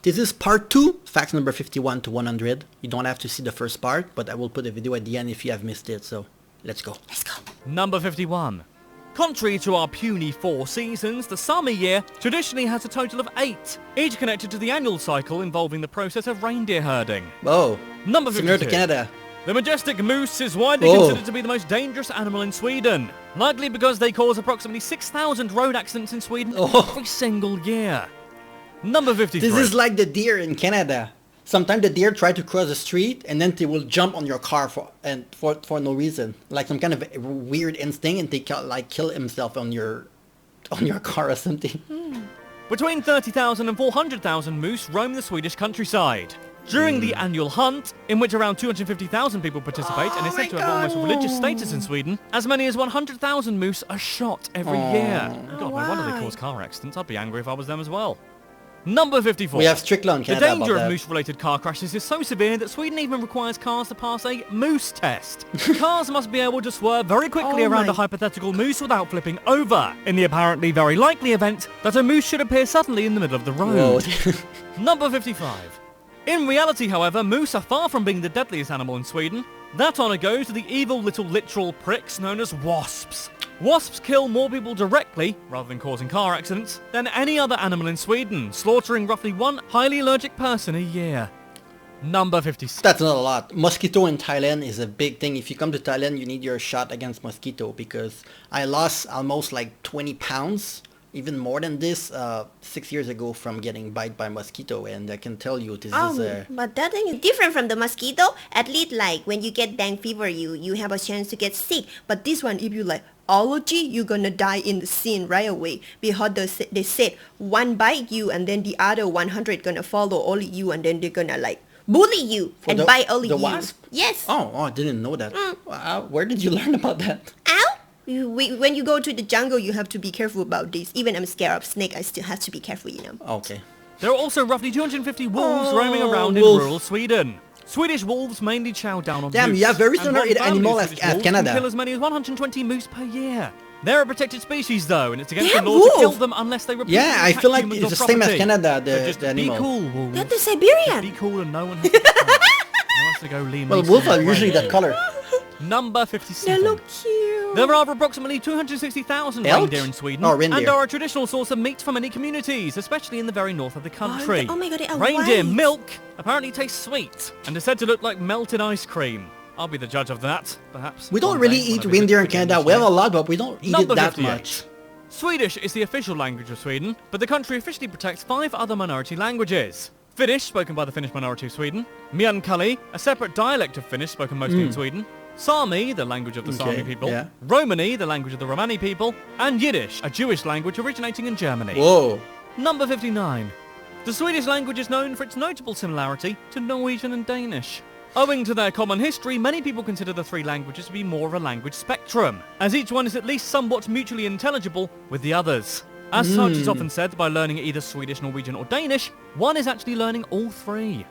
This is part 2, facts number 51 to 100. You don't have to see the first part, but I will put a video at the end if you have missed it, so let's go. Let's go. Number 51. Contrary to our puny 4 seasons, the summer year traditionally has a total of 8, each connected to the annual cycle involving the process of reindeer herding. Whoa. Number 52. Similar to Canada. The majestic moose is widely considered to be the most dangerous animal in Sweden, likely because they cause approximately 6,000 road accidents in Sweden every single year. Number 53. This is like the deer in Canada. Sometimes the deer try to cross the street and then they will jump on your car for no reason, like some kind of weird instinct, and they kill himself on your car or something. Between 30,000 and 400,000 moose roam the Swedish countryside. During the annual hunt, in which around 250,000 people participate and is said to have almost religious status in Sweden, as many as 100,000 moose are shot every year. God, no wonder they cause car accidents. I'd be angry if I was them as well. Number 54. We have strict law in Canada. The danger about of moose-related car crashes is so severe that Sweden even requires cars to pass a moose test. Cars must be able to swerve very quickly around a hypothetical moose without flipping over, in the apparently very likely event that a moose should appear suddenly in the middle of the road. Number 55. In reality, however, moose are far from being the deadliest animal in Sweden. That honour goes to the evil little literal pricks known as wasps. Wasps kill more people directly, rather than causing car accidents, than any other animal in Sweden, slaughtering roughly one highly allergic person a year. Number 56. That's not a lot. Mosquito in Thailand is a big thing. If you come to Thailand, you need your shot against mosquito, because I lost almost like 20 pounds, even more than this, 6 years ago from getting bite by mosquito, and I can tell you this is But that thing is different from the mosquito. At least like when you get dengue fever, you have a chance to get sick. But this one, if you like allergy, you're gonna die in the scene right away, because they said one bite you and then the other 100 gonna follow only you, and then they're gonna like bully you and bite only the you. wasp? Yes. Oh, I didn't know that. Where did you learn about that? Ow! When you go to the jungle, you have to be careful about this. Even I'm scared of snake, I still have to be careful, you know. Okay. There are also roughly 250 wolves roaming around in rural Sweden. Swedish wolves mainly chow down on Damn, moose. you have very similar and one family animal of as Swedish wolves Canada. can kill as many as 120 moose per year. They're a protected species though, and it's against the Damn, law to kill wolf! them unless they repeatedly Yeah, I attack feel like humans it's or the same as property. Canada, So just the animal. be cool, wolves. That's the Siberian. Be cool and no one has to fight. No one has to go Liam Well, Neeson wolves are that usually way. that color. Number 57. They look cute. There are approximately 260,000 Elk? reindeer in Sweden, Oh, reindeer. and are a traditional source of meat for many communities, especially in the very north of the country. Oh my God, they are Reindeer white. milk apparently tastes sweet, and is said to look like melted ice cream. I'll be the judge of that, perhaps. We don't one really day, eat when I visit reindeer in again Canada. this We have year. a lot, but we don't eat Number it that 58. much. Swedish is the official language of Sweden, but the country officially protects 5 other minority languages. Finnish, spoken by the Finnish minority of Sweden. Mueang, a separate dialect of Finnish spoken mostly in Sweden. Sami, the language of the Sami people. yeah. Romani, the language of the Romani people. And Yiddish, a Jewish language originating in Germany. Whoa. Number 59. The Swedish language is known for its notable similarity to Norwegian and Danish. Owing to their common history, many people consider the 3 languages to be more of a language spectrum, as each one is at least somewhat mutually intelligible with the others. As such, it's often said by learning either Swedish, Norwegian or Danish, one is actually learning all 3.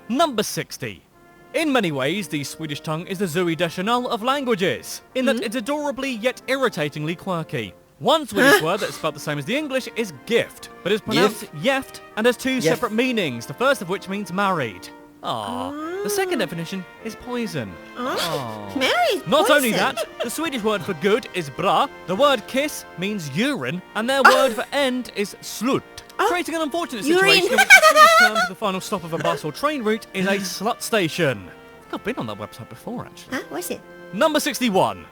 Number 60. In many ways, the Swedish tongue is the Zooey Deschanel of languages, in that it's adorably yet irritatingly quirky. One Swedish word that's spelled the same as the English is gift, but is pronounced yeft and has 2 separate meanings, the first of which means married. The second definition is poison. Mary, Not only poison. that, the Swedish word for good is bra, the word kiss means urine, and their word for end is slut, creating an unfortunate situation in which the Swedish term for the final stop of a bus or train route is a slut station. I think I've been on that website before, actually. Huh? What's it? Number 61.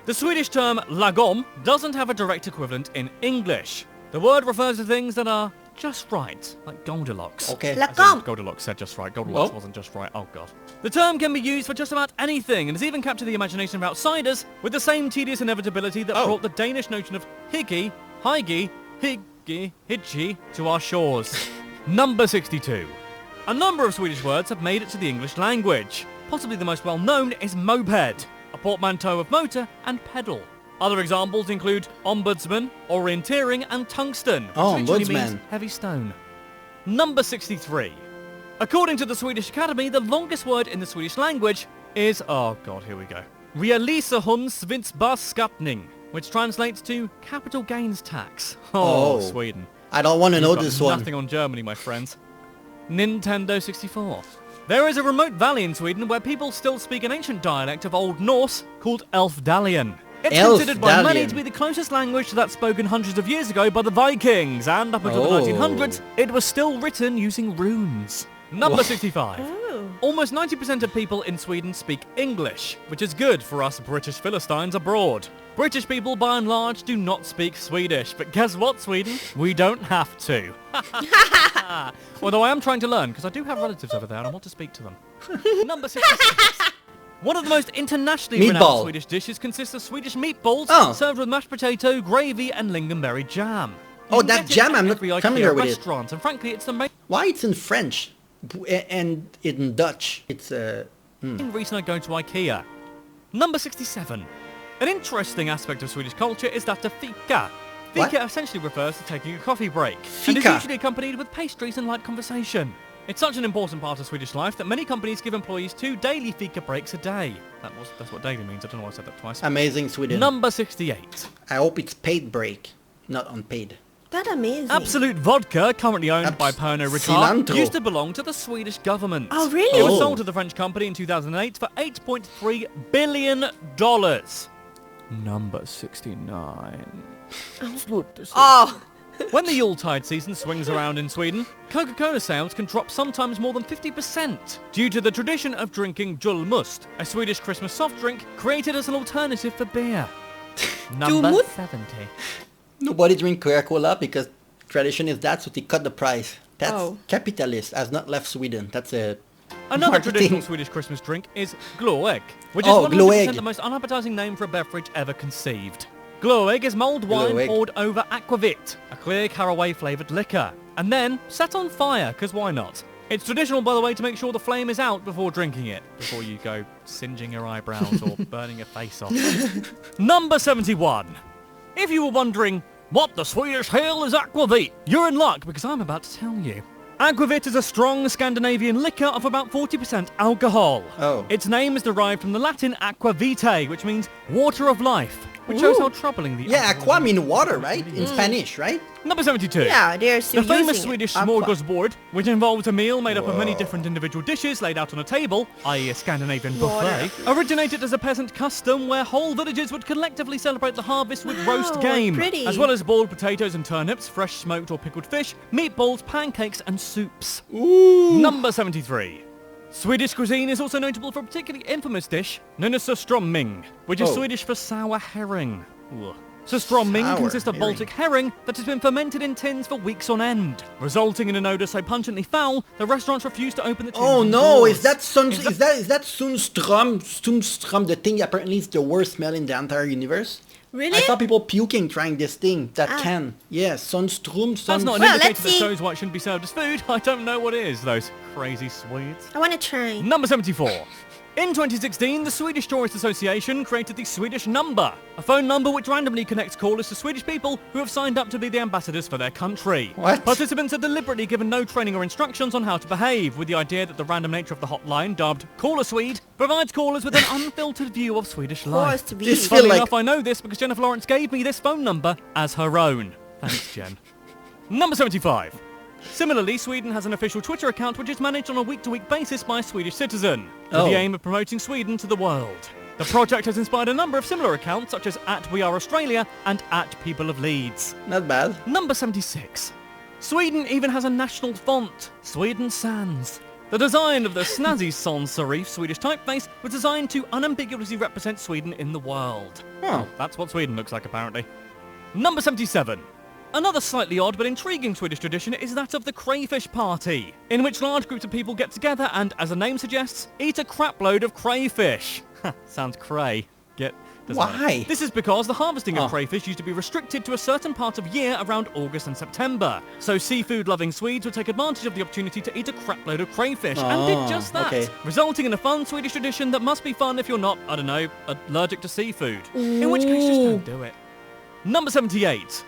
The Swedish term lagom doesn't have a direct equivalent in English. The word refers to things that are just right, like Goldilocks. Okay. As in, Lagom. Goldilocks said just right. Goldilocks Oh. wasn't just right. Oh, God. The term can be used for just about anything and has even captured the imagination of outsiders with the same tedious inevitability that brought the Danish notion of higgy, hyggy, higgy, hitchy to our shores. Number 62. A number of Swedish words have made it to the English language. Possibly the most well-known is moped, a portmanteau of motor and pedal. Other examples include ombudsman, orienteering, and tungsten, which Oh, literally means ombudsman. heavy stone. Number 63. According to the Swedish Academy, the longest word in the Swedish language is, oh god, here we go, Realisationsvinstbeskattning, which translates to capital gains tax. Oh, Oh. Sweden. I don't want to know You've got this one. nothing on Germany, my friends. Nintendo 64. There is a remote valley in Sweden where people still speak an ancient dialect of Old Norse called Elfdalian. It's considered by many to be the closest language to that spoken hundreds of years ago by the Vikings, and up until the 1900s, it was still written using runes. Number 65. Almost 90% of people in Sweden speak English, which is good for us British Philistines abroad. British people, by and large, do not speak Swedish, but guess what, Sweden? We don't have to. Although I am trying to learn, because I do have relatives over there and I want to speak to them. Number 66. One of the most internationally renowned Swedish dishes consists of Swedish meatballs served with mashed potato, gravy, and lingonberry jam. That jam, I'm not familiar with it. And frankly, it's the main... Why it's in French and in Dutch? It's reason I go to IKEA. Number 67. An interesting aspect of Swedish culture is that of fika. Fika essentially refers to taking a coffee break, and is usually accompanied with pastries and light conversation. It's such an important part of Swedish life that many companies give employees 2 daily fika breaks a day. That's what daily means. I don't know why I said that twice. Amazing, Sweden. Number 68. I hope it's paid break, not unpaid. That's amazing. Absolute Vodka, currently owned by Pernod Ricard, used to belong to the Swedish government. Oh, really? It was sold to the French company in 2008 for $8.3 billion. Number 69. Oh. When the Yuletide season swings around in Sweden, Coca-Cola sales can drop sometimes more than 50% due to the tradition of drinking julmust, a Swedish Christmas soft drink created as an alternative for beer. Number 70. Nobody drink Coca-Cola because tradition is that, so they cut the price. That's capitalist, has not left Sweden. That's a Another traditional Swedish Christmas drink is glögg, which is 100% the most unappetizing name for a beverage ever conceived. Glögg is mulled wine poured over aquavit, a clear caraway-flavoured liquor, and then set on fire, because why not? It's traditional, by the way, to make sure the flame is out before drinking it, before you go singeing your eyebrows or burning your face off. Number 71. If you were wondering, what the Swedish hell is aquavit? You're in luck, because I'm about to tell you. Aquavit is a strong Scandinavian liquor of about 40% alcohol. Its name is derived from the Latin aqua vitae, which means water of life, which shows how troubling the aqua means water, right? In Spanish, right? Number 72. Yeah, they're still the famous Swedish smorgasbord, which involves a meal made up of many different individual dishes laid out on a table, i.e. a Scandinavian buffet, originated as a peasant custom where whole villages would collectively celebrate the harvest with roast game, as well as boiled potatoes and turnips, fresh smoked or pickled fish, meatballs, pancakes and soups. Number 73. Swedish cuisine is also notable for a particularly infamous dish known as surströmming, which is Swedish for sour herring. Surströmming consists of Baltic herring that has been fermented in tins for weeks on end, resulting in an odour so pungently foul that restaurants refuse to open the tins. Oh no! Is that Sundström, the thing apparently is the worst smell in the entire universe? Really? I saw people puking trying this thing that can. Yes, Sundström. That's not an indicator that shows why it shouldn't be served as food. I don't know what is, those crazy Swedes. I want to try. Number 74. In 2016, the Swedish Tourist Association created the Swedish number, a phone number which randomly connects callers to Swedish people who have signed up to be the ambassadors for their country. What? Participants are deliberately given no training or instructions on how to behave, with the idea that the random nature of the hotline, dubbed Caller Swede, provides callers with an unfiltered view of Swedish life. Funnily enough, I know this because Jennifer Lawrence gave me this phone number as her own. Thanks, Jen. Number 75. Similarly, Sweden has an official Twitter account which is managed on a week-to-week basis by a Swedish citizen, with the aim of promoting Sweden to the world. The project has inspired a number of similar accounts, such as @WeAreAustralia and @PeopleOfLeeds. Not bad. Number 76. Sweden even has a national font, Sweden Sans. The design of the snazzy sans serif Swedish typeface was designed to unambiguously represent Sweden in the world. That's what Sweden looks like, apparently. Number 77. Another slightly odd but intriguing Swedish tradition is that of the crayfish party, in which large groups of people get together and, as the name suggests, eat a crapload of crayfish. Sounds cray. Why? This is because the harvesting of crayfish used to be restricted to a certain part of year around August and September. So seafood-loving Swedes would take advantage of the opportunity to eat a crapload of crayfish, and did just that, resulting in a fun Swedish tradition that must be fun if you're not, I don't know, allergic to seafood. In which case, just don't do it. Number 78.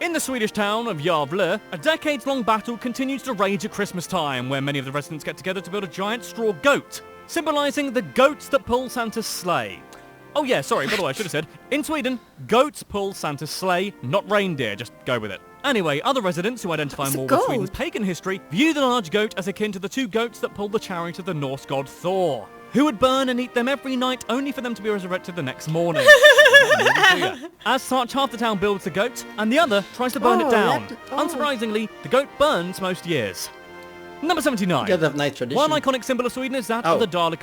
In the Swedish town of Gävle, a decades-long battle continues to rage at Christmas time, where many of the residents get together to build a giant straw goat, symbolising the goats that pull Santa's sleigh. By the way, I should have said, in Sweden, goats pull Santa's sleigh, not reindeer, just go with it. Anyway, other residents who identify It's a more goat. with Sweden's pagan history view the large goat as akin to the two goats that pulled the chariot of the Norse god Thor, who would burn and eat them every night only for them to be resurrected the next morning. As such, half the town builds the goat and the other tries to burn it down. Unsurprisingly, the goat burns most years. Number 79. You guys have nice tradition. One iconic symbol of Sweden is that of the Dala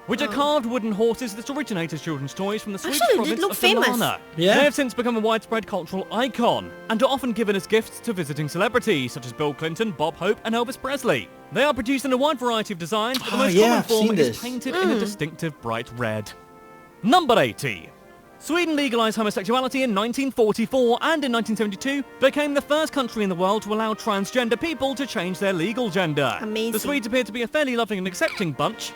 which are carved wooden horses that originate as children's toys from the Swedish Actually, they province look of famous. Dalarna. Yeah. They have since become a widespread cultural icon and are often given as gifts to visiting celebrities such as Bill Clinton, Bob Hope and Elvis Presley. They are produced in a wide variety of designs, but the most common I've form seen is this. painted in a distinctive bright red. Number 80. Sweden legalised homosexuality in 1944 and in 1972 became the first country in the world to allow transgender people to change their legal gender. Amazing. The Swedes appear to be a fairly loving and accepting bunch.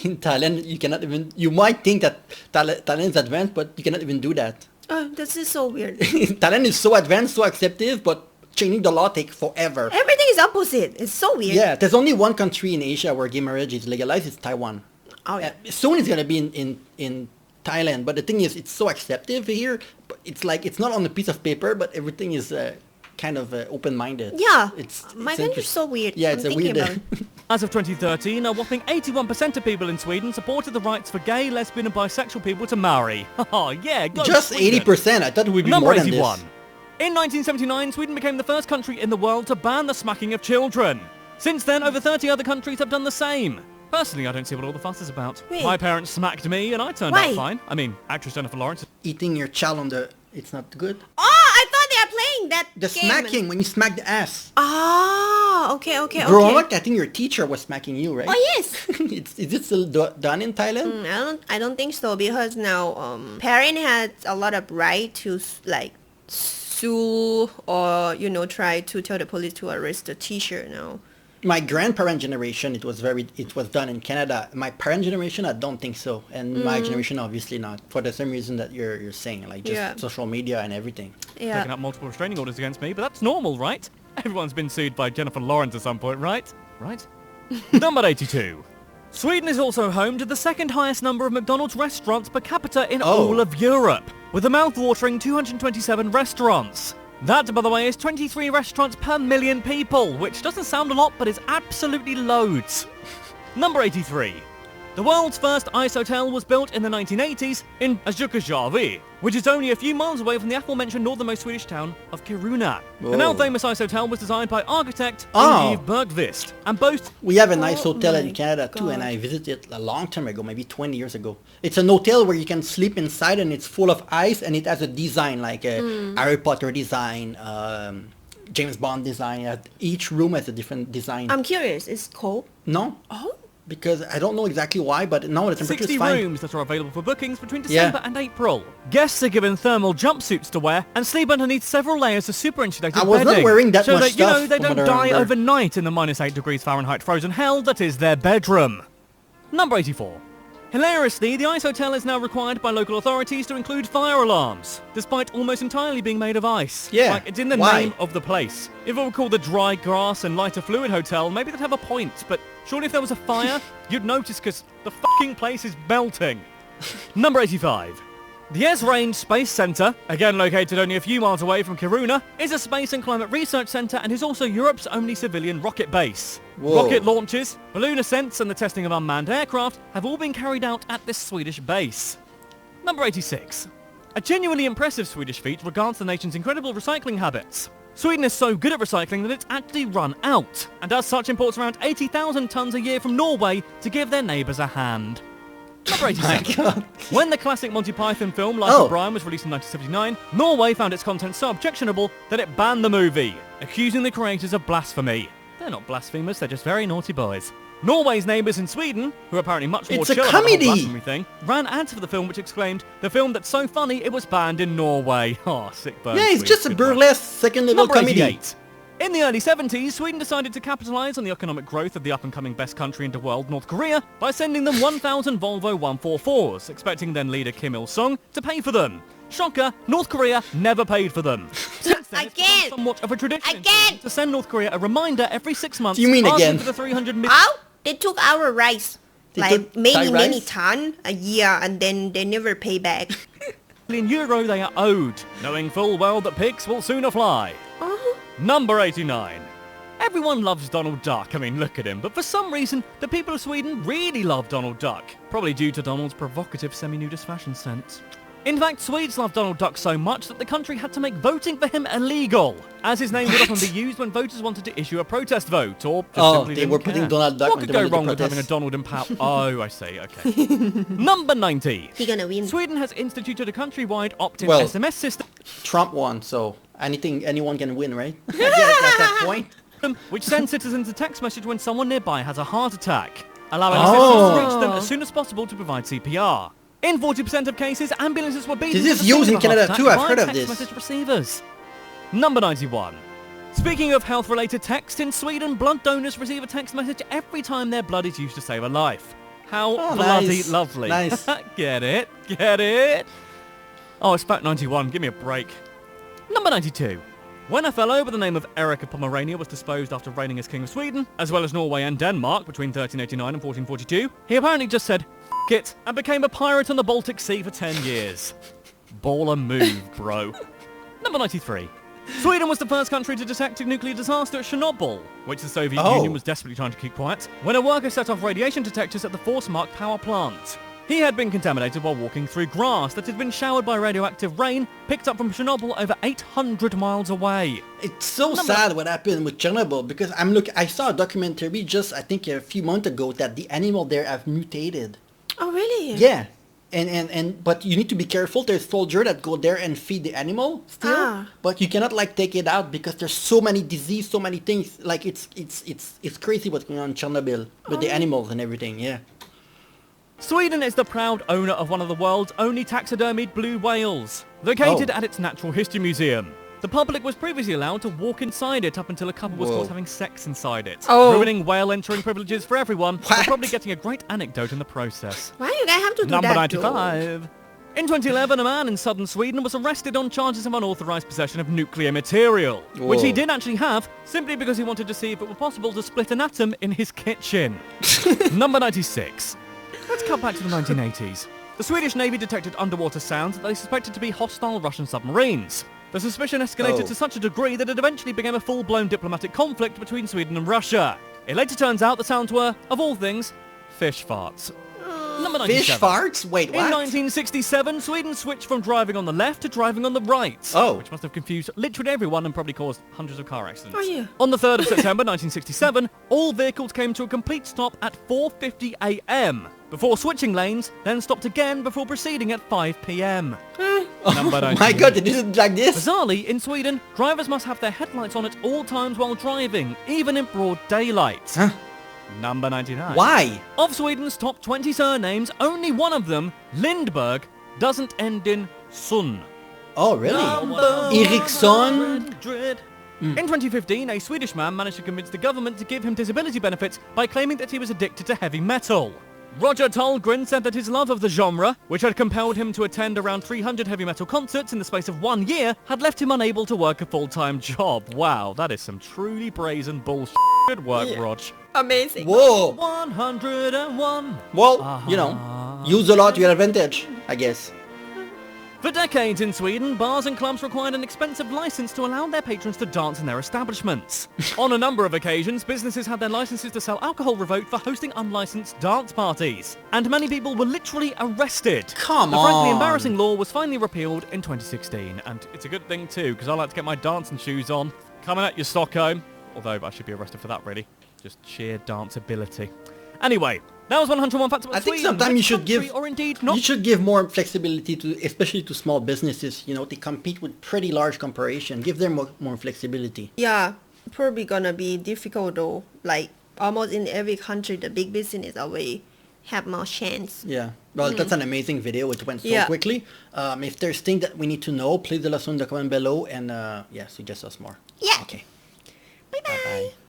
In Thailand, you cannot even... You might think that Thailand is advanced, but you cannot even do that. Oh, this is so weird. Thailand is so advanced, so acceptive, but changing the law takes forever. Everything is opposite. It's so weird. Yeah, there's only one country in Asia where gay marriage is legalized. It's Taiwan. Oh, yeah. Soon it's gonna be in Thailand, but the thing is, it's so acceptive here. But it's like it's not on a piece of paper, but everything is kind of open-minded. Yeah. It's My country's interest- so weird. Yeah, I'm it's a thinking weird. about it. As of 2013, a whopping 81% of people in Sweden supported the rights for gay, lesbian and bisexual people to marry. Oh yeah, go Just Sweden. 80%. I thought it would be Number more than 81. this. In 1979, Sweden became the first country in the world to ban the smacking of children. Since then, over 30 other countries have done the same. Personally, I don't see what all the fuss is about. Wait. My parents smacked me and I turned Why? out fine. I mean, actress Jennifer Lawrence. Eating your child on the... It's not good. Oh, I thought they are playing that The game. smacking, when you smack the ass. Ah, okay. Growing up, I think your teacher was smacking you, right? Oh, yes. Is it still done in Thailand? I don't think so because now parent has a lot of right to like sue or try to tell the police to arrest the teacher now. My grandparent generation, it was done in Canada. My parent generation, I don't think so, and my generation, obviously not, for the same reason that you're saying, like just Yeah. social media and everything. Yeah. Taking up multiple restraining orders against me, but that's normal, right? Everyone's been sued by Jennifer Lawrence at some point, right? Right? Number 82. Sweden is also home to the second highest number of McDonald's restaurants per capita in all of Europe, with a mouth-watering 227 restaurants. That, by the way, is 23 restaurants per million people, which doesn't sound a lot, but is absolutely loads. Number 83. The world's first ice hotel was built in the 1980s in Sujaree, which is only a few miles away from the aforementioned northernmost Swedish town of Kiruna. The now famous ice hotel was designed by architect Yves Bergqvist and boasts... We have a nice hotel my in Canada too, and God. I visited it a long time ago, maybe 20 years ago. It's an hotel where you can sleep inside and it's full of ice and it has a design like a Harry Potter design, James Bond design. Each room has a different design. I'm curious. It's cold. No, Oh. because I don't know exactly why, but no, the temperature 60 is fine. rooms that are available for bookings between December and April. Guests are given thermal jumpsuits to wear and sleep underneath several layers of super insulated I was not bedding, wearing that so much that, stuff, they from don't what I die remember. overnight in the minus 8 degrees Fahrenheit frozen hell that is their bedroom. Number 84. Hilariously, the ice hotel is now required by local authorities to include fire alarms, despite almost entirely being made of ice. Yeah, Like, it's in the why? name of the place. If it were called the Dry Grass and Lighter Fluid Hotel, maybe they'd have a point, but surely if there was a fire, you'd notice because the fucking place is melting. Number 85. The Esrange Space Centre, again located only a few miles away from Kiruna, is a space and climate research centre and is also Europe's only civilian rocket base. Whoa. Rocket launches, balloon ascents and the testing of unmanned aircraft have all been carried out at this Swedish base. Number 86. A genuinely impressive Swedish feat regards the nation's incredible recycling habits. Sweden is so good at recycling that it's actually run out, and as such imports around 80,000 tonnes a year from Norway to give their neighbours a hand. Number 87. When the classic Monty Python film Life of Brian was released in 1979, Norway found its content so objectionable that it banned the movie, accusing the creators of blasphemy. They're not blasphemous, they're just very naughty boys. Norway's neighbours in Sweden, who are apparently much more It's a chill about the whole comedy. blasphemy thing, ran ads for the film which exclaimed, "The film that's so funny it was banned in Norway." Oh, sick burn. Yeah, it's Sweden. just a Good work. burlesque second level Number comedy. 88. In the early 70s, Sweden decided to capitalise on the economic growth of the up-and-coming best country in the world, North Korea, by sending them 1,000 Volvo 144s, expecting then leader Kim Il-sung to pay for them. Shocker, North Korea never paid for them. Since then, it's become Again. somewhat of a tradition in Again. Sweden to send North Korea a reminder every 6 months You mean asking again? for the 300 million... How? They took our rice. They like took Thai many rice? ton a year and then they never pay back. million euro they are owed, knowing full well that pigs will sooner fly. Uh-huh. Number 89. Everyone loves Donald Duck. I mean, look at him. But for some reason, the people of Sweden really love Donald Duck. Probably due to Donald's provocative semi-nudist fashion sense. In fact, Swedes love Donald Duck so much that the country had to make voting for him illegal, as his name would often be used when voters wanted to issue a protest vote, or just simply they were putting Donald Duck What when could they go wanted to wrong with protest? having a Donald in power? Oh, I see, okay. Number 90. He gonna win. Sweden has instituted a countrywide opt-in Well- SMS system Trump won, so anyone can win, right? I guess at that point. which sends citizens a text message when someone nearby has a heart attack, allowing citizens to reach them as soon as possible to provide CPR. In 40% of cases, ambulances were beaten. This is to the scene used in of a heart Canada attack too, I've via heard of text this. message receivers. Number 91. Speaking of health-related text, in Sweden, blood donors receive a text message every time their blood is used to save a life. How bloody nice. lovely. Nice. Get it? Get it? Oh, it's fact 91. Give me a break. Number 92. When a fellow by the name of Eric of Pomerania was disposed after reigning as King of Sweden, as well as Norway and Denmark between 1389 and 1442, he apparently just said, F it, and became a pirate on the Baltic Sea for 10 years. Baller move, bro. Number 93. Sweden was the first country to detect a nuclear disaster at Chernobyl, which the Soviet Union was desperately trying to keep quiet, when a worker set off radiation detectors at the Forsmark power plant. He had been contaminated while walking through grass that had been showered by radioactive rain picked up from Chernobyl over 800 miles away. It's so sad what happened with Chernobyl because I saw a documentary just I think a few months ago that the animal there have mutated. Oh, really? Yeah. But you need to be careful. There's soldiers that go there and feed the animal still, but you cannot like take it out because there's so many disease, so many things. Like it's crazy what's going on in Chernobyl with the animals and everything. Yeah. Sweden is the proud owner of one of the world's only taxidermied blue whales, located at its Natural History Museum. The public was previously allowed to walk inside it up until a couple was caught having sex inside it, ruining whale entering privileges for everyone, but probably getting a great anecdote in the process. Why you guys have to do Number that? 95. In 2011, a man in southern Sweden was arrested on charges of unauthorized possession of nuclear material, which he did actually have, simply because he wanted to see if it were possible to split an atom in his kitchen. Number 96. Let's cut back to the 1980s. The Swedish Navy detected underwater sounds that they suspected to be hostile Russian submarines. The suspicion escalated to such a degree that it eventually became a full-blown diplomatic conflict between Sweden and Russia. It later turns out the sounds were, of all things, fish farts. Number 97. Fish farts? Wait, what? In 1967, Sweden switched from driving on the left to driving on the right. Which must have confused literally everyone and probably caused hundreds of car accidents. Oh, yeah. On the 3rd of September 1967, all vehicles came to a complete stop at 4:50 a.m. before switching lanes, then stopped again before proceeding at 5 p.m. Number 98. My God, it isn't like this. Bizarrely, in Sweden, drivers must have their headlights on at all times while driving, even in broad daylight. Huh? Number 99. Why? Of Sweden's top 20 surnames, only one of them, Lindberg, doesn't end in Sun. Oh, really? Eriksson? 100. In 2015, a Swedish man managed to convince the government to give him disability benefits by claiming that he was addicted to heavy metal. Roger Tolgren said that his love of the genre, which had compelled him to attend around 300 heavy metal concerts in the space of 1 year, had left him unable to work a full-time job. Wow, that is some truly brazen bullshit. Good work, Rog. Amazing. Whoa. 101. Well, use a lot to your advantage, I guess. For decades in Sweden, bars and clubs required an expensive license to allow their patrons to dance in their establishments. On a number of occasions, businesses had their licenses to sell alcohol revoked for hosting unlicensed dance parties. And many people were literally arrested. Come on. The frankly embarrassing law was finally repealed in 2016. And it's a good thing too, because I like to get my dancing shoes on. Coming at you, Stockholm. Although I should be arrested for that, really. Just sheer danceability. Anyway, that was 101 facts about I think Sweden. sometimes you Which should country, give, or indeed not. you should give more flexibility to, especially to small businesses. You know, they compete with pretty large corporations. Give them more flexibility. Yeah, probably gonna be difficult though. Like almost in every country, the big business always have more chance. Yeah. Well, that's an amazing video. It went so quickly. If there's things that we need to know, please let us know in the comment below and suggest us more. Yeah. Okay. Bye-bye. Bye-bye.